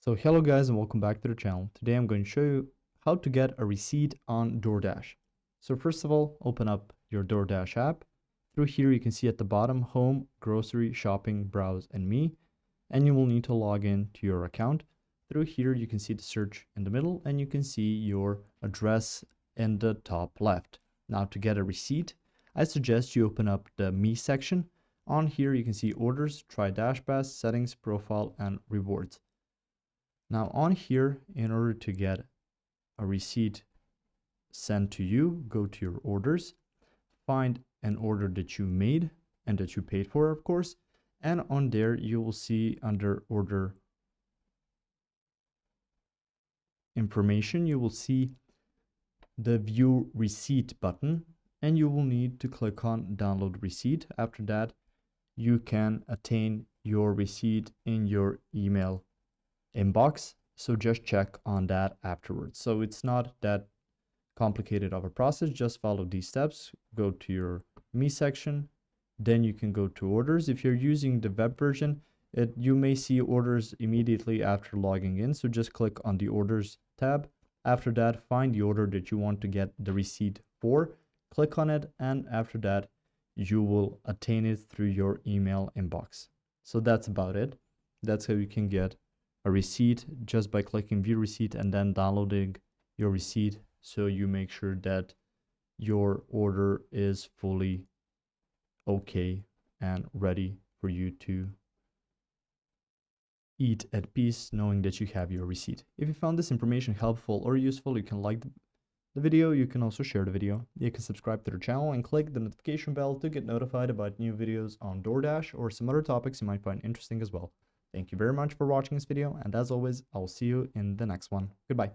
So hello guys and welcome back to the channel. Today I'm going to show you how to get a receipt on DoorDash. So first of all, open up your DoorDash app. Through here you can see at the bottom, home, grocery, shopping, browse, and me. And you will need to log in to your account. Through here you can see the search in the middle and you can see your address in the top left. Now to get a receipt, I suggest you open up the me section. On here you can see orders, try DashPass, settings, profile, and rewards. Now on here, in order to get a receipt sent to you, go to your orders, find an order that you made and that you paid for, of course, and on there you will see under order information, you will see the view receipt button and you will need to click on download receipt. After that, you can attain your receipt in your email inbox, so just check on that afterwards. So it's not that complicated of a process, just follow these steps. Go to your me section, then you can go to orders. If you're using the web version, you may see orders immediately after logging in, so just click on the orders tab. After that, find the order that you want to get the receipt for, click on it, and after that you will attain it through your email inbox. So that's about it. That's how you can get a receipt just by clicking view receipt and then downloading your receipt, so you make sure that your order is fully okay and ready for you to eat at peace, knowing that you have your receipt. If you found this information helpful or useful, you can like the video. You can also share the video. You can subscribe to the channel and click the notification bell to get notified about new videos on DoorDash or some other topics you might find interesting as well. Thank you very much for watching this video, and as always, I will see you in the next one. Goodbye.